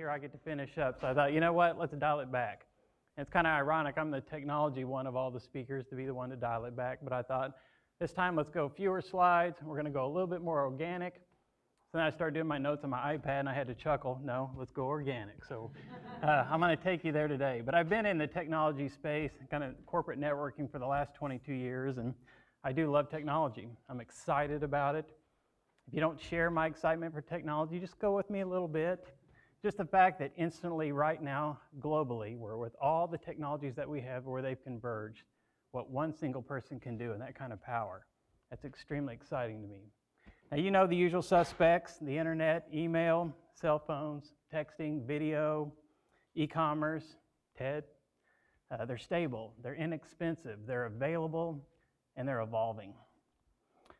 here I get to finish up. So I thought, you know what, let's dial it back. And it's kind of ironic, I'm the technology one of all the speakers to be the one to dial it back, but I thought this time let's go fewer slides. We're going to go a little bit more organic. So then I started doing my notes on my iPad and I had to chuckle. No, let's go organic. So I'm going to take you there today. But I've been in the technology space, kind of corporate networking for the last 22 years, and I do love technology. I'm excited about it. If you don't share my excitement for technology, just go with me a little bit. Just the fact that instantly right now, globally, we're with all the technologies that we have where they've converged, what one single person can do and that kind of power, that's extremely exciting to me. Now, you know the usual suspects, the internet, email, cell phones, texting, video, e-commerce, TED. They're stable, they're inexpensive, they're available, and they're evolving.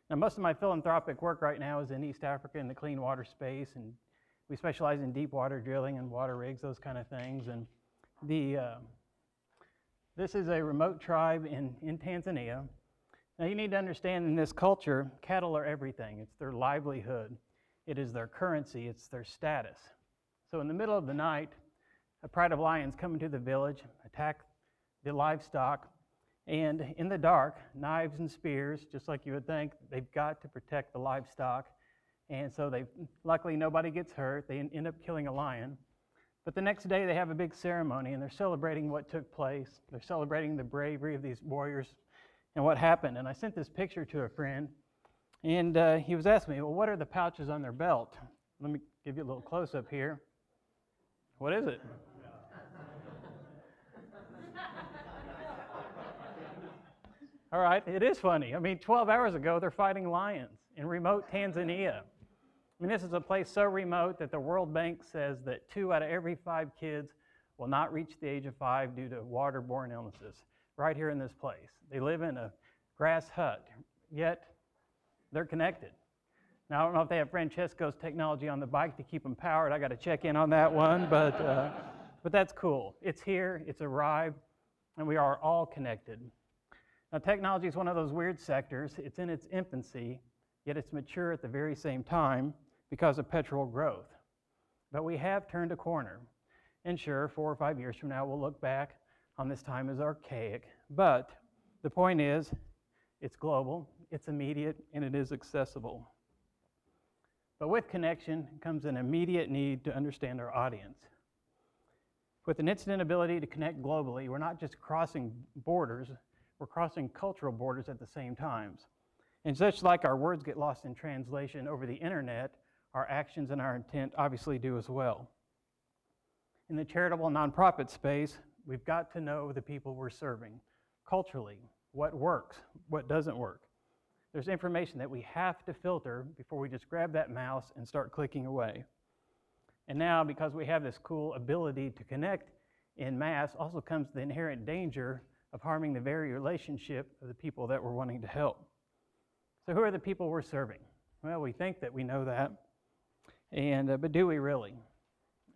Now, most of my philanthropic work right now is in East Africa in the clean water space, and we specialize in deep water drilling and water rigs, those kind of things. And this is a remote tribe in Tanzania. Now, you need to understand in this culture, cattle are everything. It's their livelihood. It is their currency. It's their status. So in the middle of the night, a pride of lions come into the village, attack the livestock, and in the dark, knives and spears, just like you would think, they've got to protect the livestock. And so luckily nobody gets hurt. They end up killing a lion. But the next day they have a big ceremony and they're celebrating what took place. They're celebrating the bravery of these warriors and what happened. And I sent this picture to a friend, and he was asking me, well, what are the pouches on their belt? Let me give you a little close-up here. What is it? All right, it is funny. I mean, 12 hours ago, they're fighting lions in remote Tanzania. I mean, this is a place so remote that the World Bank says that 2 out of every 5 kids will not reach the age of 5 due to waterborne illnesses right here in this place. They live in a grass hut, yet they're connected. Now, I don't know if they have Francesco's technology on the bike to keep them powered. I got to check in on that one, but that's cool. It's here, it's arrived, and we are all connected. Now, technology is one of those weird sectors. It's in its infancy, yet it's mature at the very same time because of petrol growth. But we have turned a corner. And sure, 4 or 5 years from now, we'll look back on this time as archaic. But the point is, it's global, it's immediate, and it is accessible. But with connection comes an immediate need to understand our audience. With an instant ability to connect globally, we're not just crossing borders, we're crossing cultural borders at the same times. And such like our words get lost in translation over the internet, our actions and our intent obviously do as well. In the charitable nonprofit space, we've got to know the people we're serving. Culturally, what works, what doesn't work. There's information that we have to filter before we just grab that mouse and start clicking away. And now, because we have this cool ability to connect in mass, also comes the inherent danger of harming the very relationship of the people that we're wanting to help. So who are the people we're serving? Well, we think that we know that, but do we really?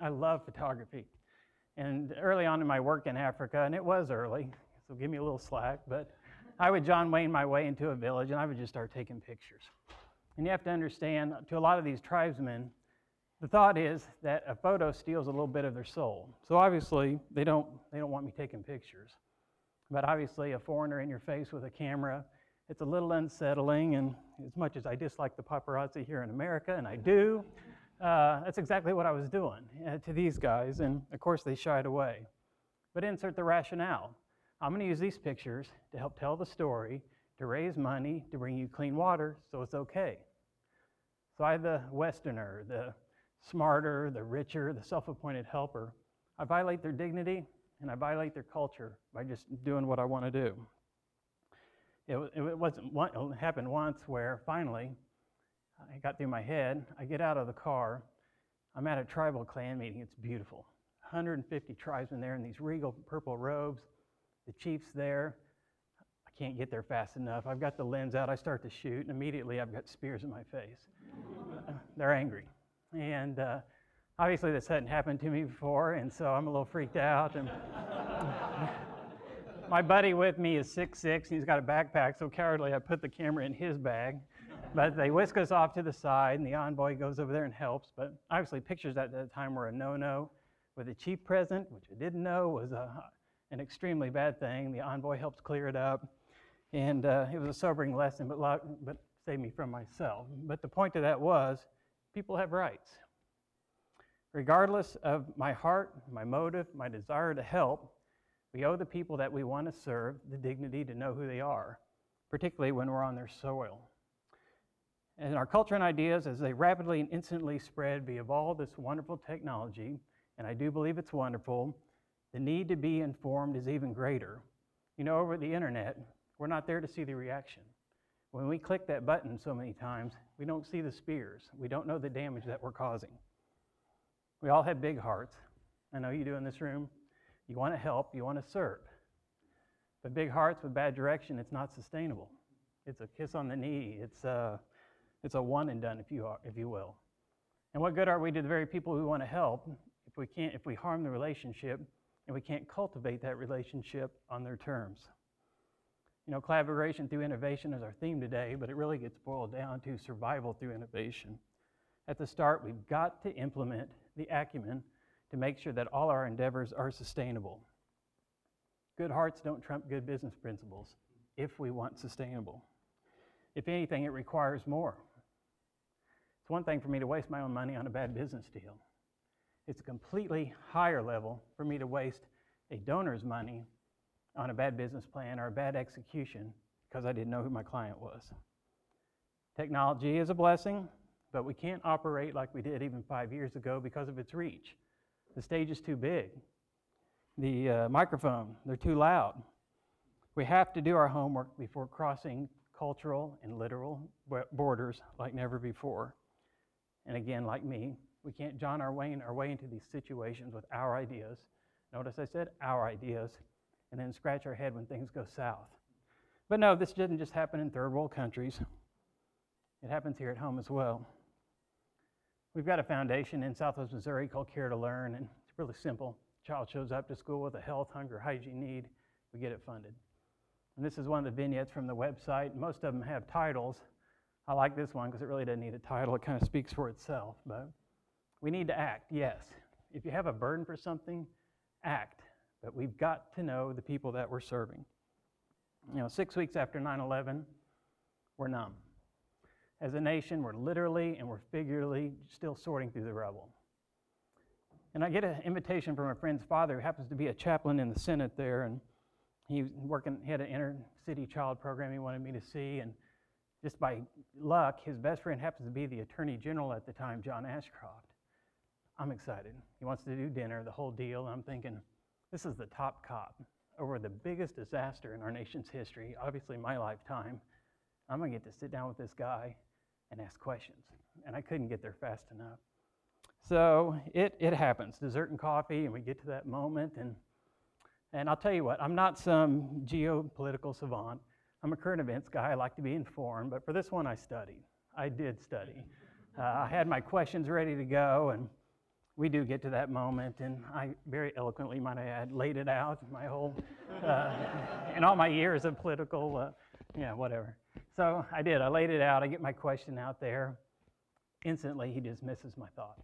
I love photography. And early on in my work in Africa, and it was early, so give me a little slack, but I would John Wayne my way into a village and I would just start taking pictures. And you have to understand, to a lot of these tribesmen, the thought is that a photo steals a little bit of their soul. So obviously, they don't want me taking pictures. But obviously, a foreigner in your face with a camera, it's a little unsettling, and as much as I dislike the paparazzi here in America, and I do, that's exactly what I was doing to these guys, and of course they shied away. But insert the rationale. I'm going to use these pictures to help tell the story, to raise money, to bring you clean water, so it's okay. So I, the Westerner, the smarter, the richer, the self-appointed helper, I violate their dignity, and I violate their culture by just doing what I want to do. It happened once where finally, I got through my head, I get out of the car, I'm at a tribal clan meeting, it's beautiful. 150 tribesmen there in these regal purple robes, the chief's there, I can't get there fast enough, I've got the lens out, I start to shoot, and immediately I've got spears in my face. They're angry. And obviously this hadn't happened to me before, and so I'm a little freaked out. And my buddy with me is 6'6", and he's got a backpack, so cowardly I put the camera in his bag. But they whisk us off to the side, and the envoy goes over there and helps. But obviously, pictures at that time were a no-no. With a cheap present, which I didn't know was an extremely bad thing, the envoy helps clear it up. And it was a sobering lesson, but saved me from myself. But the point of that was, people have rights. Regardless of my heart, my motive, my desire to help, we owe the people that we want to serve the dignity to know who they are, particularly when we're on their soil. And our culture and ideas, as they rapidly and instantly spread via all this wonderful technology, and I do believe it's wonderful, the need to be informed is even greater. You know, over the internet, we're not there to see the reaction. When we click that button so many times, we don't see the spears. We don't know the damage that we're causing. We all have big hearts. I know you do in this room. You want to help, you want to serve. But big hearts with bad direction, it's not sustainable. It's a kiss on the knee. It's a one and done, if you will. And what good are we to the very people we want to help if we harm the relationship and we can't cultivate that relationship on their terms? You know, collaboration through innovation is our theme today, but it really gets boiled down to survival through innovation. At the start, we've got to implement the acumen to make sure that all our endeavors are sustainable. Good hearts don't trump good business principles if we want sustainable. If anything, it requires more. It's one thing for me to waste my own money on a bad business deal. It's a completely higher level for me to waste a donor's money on a bad business plan or a bad execution because I didn't know who my client was. Technology is a blessing, but we can't operate like we did even 5 years ago because of its reach. The stage is too big. The microphone, they're too loud. We have to do our homework before crossing cultural and literal borders like never before. And again, like me, we can't John our way into these situations with our ideas. Notice I said our ideas, and then scratch our head when things go south. But no, this didn't just happen in third world countries. It happens here at home as well. We've got a foundation in Southwest Missouri called Care to Learn, and it's really simple. Child shows up to school with a health, hunger, hygiene need, we get it funded. And this is one of the vignettes from the website. Most of them have titles. I like this one because it really doesn't need a title. It kind of speaks for itself. But we need to act, yes. If you have a burden for something, act. But we've got to know the people that we're serving. You know, 6 weeks after 9/11, we're numb. As a nation, we're literally and we're figuratively still sorting through the rubble. And I get an invitation from a friend's father who happens to be a chaplain in the Senate there, and he had an inner city child program he wanted me to see, and just by luck, his best friend happens to be the Attorney General at the time, John Ashcroft. I'm excited. He wants to do dinner, the whole deal, and I'm thinking, this is the top cop over the biggest disaster in our nation's history, obviously my lifetime. I'm going to get to sit down with this guy and ask questions, and I couldn't get there fast enough. So it happens, dessert and coffee, and we get to that moment, and I'll tell you what, I'm not some geopolitical savant. I'm a current events guy. I like to be informed, but for this one, I studied. I did study. I had my questions ready to go, and we do get to that moment, and I very eloquently, might I add, laid it out, my whole, in all my years of political, whatever. So I did. I laid it out. I get my question out there. Instantly, he dismisses my thought.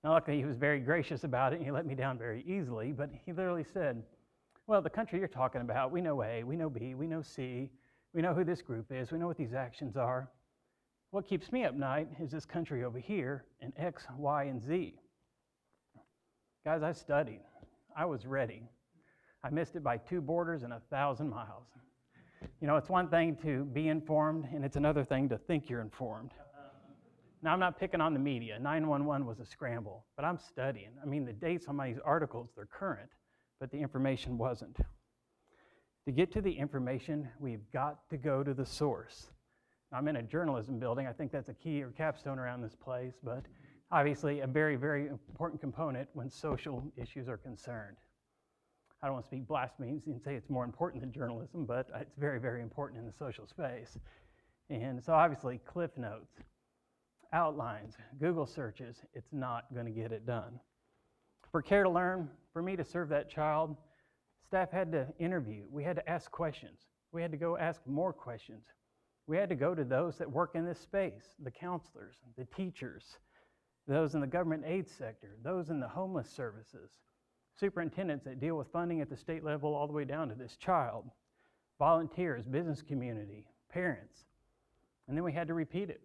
Now, luckily, he was very gracious about it, and he let me down very easily, but he literally said, well, the country you're talking about, we know A, we know B, we know C, we know who this group is, we know what these actions are. What keeps me up night is this country over here in X, Y, and Z. Guys, I studied. I was ready. I missed it by 2 borders and 1,000 miles. You know, it's one thing to be informed, and it's another thing to think you're informed. Now, I'm not picking on the media. 9/11 was a scramble, but I'm studying. I mean, the dates on these articles, they're current, but the information wasn't. To get to the information, we've got to go to the source. Now, I'm in a journalism building. I think that's a key or capstone around this place, but obviously a very, very important component when social issues are concerned. I don't want to speak blasphemy and say it's more important than journalism, but it's very, very important in the social space. And so obviously, cliff notes, outlines, Google searches, it's not going to get it done. For Care to Learn, for me to serve that child, staff had to interview. We had to ask questions. We had to go ask more questions. We had to go to those that work in this space, the counselors, the teachers, those in the government aid sector, those in the homeless services, superintendents that deal with funding at the state level all the way down to this child, volunteers, business community, parents. And then we had to repeat it.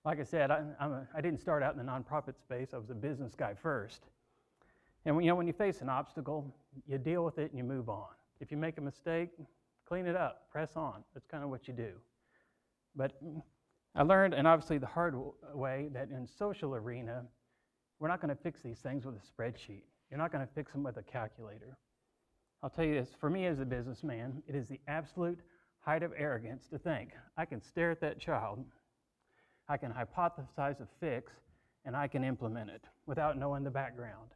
Like I said, I didn't start out in the nonprofit space. I was a business guy first. And when you face an obstacle, you deal with it and you move on. If you make a mistake, clean it up, press on. That's kind of what you do. But I learned, and obviously the hard way, that in social arena, we're not going to fix these things with a spreadsheet. You're not going to fix them with a calculator. I'll tell you this, for me as a businessman, it is the absolute height of arrogance to think I can stare at that child, I can hypothesize a fix, and I can implement it without knowing the background.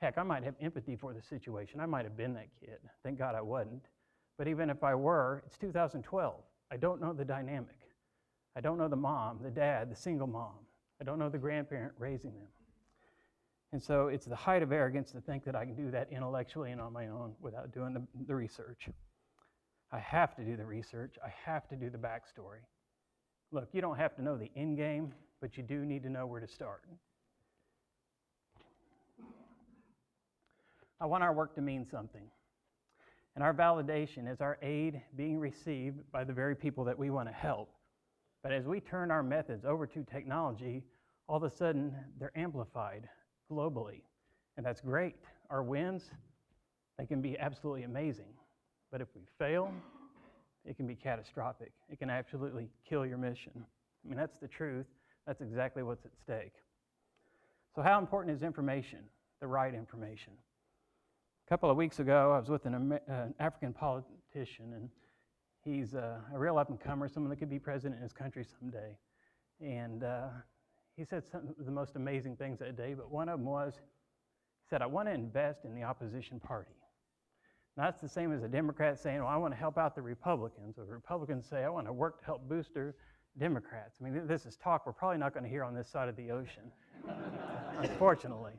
Heck, I might have empathy for the situation. I might have been that kid. Thank God I wasn't. But even if I were, it's 2012. I don't know the dynamic. I don't know the mom, the dad, the single mom. I don't know the grandparent raising them. And so it's the height of arrogance to think that I can do that intellectually and on my own without doing the research. I have to do the research. I have to do the backstory. Look, you don't have to know the end game, but you do need to know where to start. I want our work to mean something. And our validation is our aid being received by the very people that we want to help. But as we turn our methods over to technology, all of a sudden they're amplified globally. And that's great. Our wins, they can be absolutely amazing. But if we fail, it can be catastrophic. It can absolutely kill your mission. I mean, that's the truth. That's exactly what's at stake. So how important is information, the right information? A couple of weeks ago, I was with an African politician, and he's a real up-and-comer, someone that could be president in his country someday. And he said some of the most amazing things that day, but one of them was, he said, I want to invest in the opposition party. Now, that's the same as a Democrat saying, well, I want to help out the Republicans, or Republicans say, I want to work to help boost the Democrats. I mean, this is talk we're probably not going to hear on this side of the ocean, unfortunately.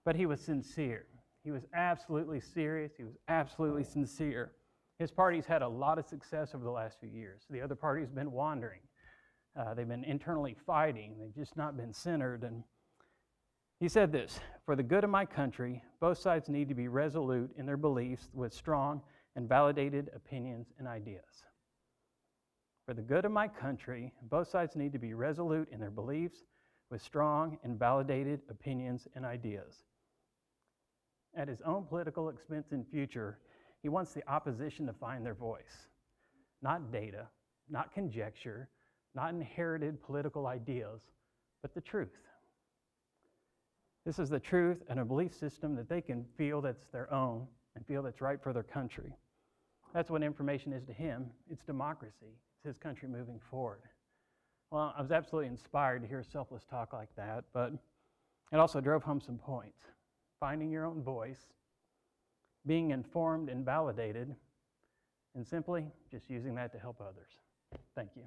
But he was sincere. He was absolutely serious. He was absolutely sincere. His party's had a lot of success over the last few years. The other party's been wandering. They've been internally fighting. They've just not been centered. And he said this, for the good of my country, both sides need to be resolute in their beliefs with strong and validated opinions and ideas. For the good of my country, both sides need to be resolute in their beliefs with strong and validated opinions and ideas. At his own political expense and future, he wants the opposition to find their voice. Not data, not conjecture, not inherited political ideas, but the truth. This is the truth and a belief system that they can feel that's their own and feel that's right for their country. That's what information is to him. It's democracy. It's his country moving forward. Well, I was absolutely inspired to hear selfless talk like that, but it also drove home some points. Finding your own voice, being informed and validated, and simply just using that to help others. Thank you.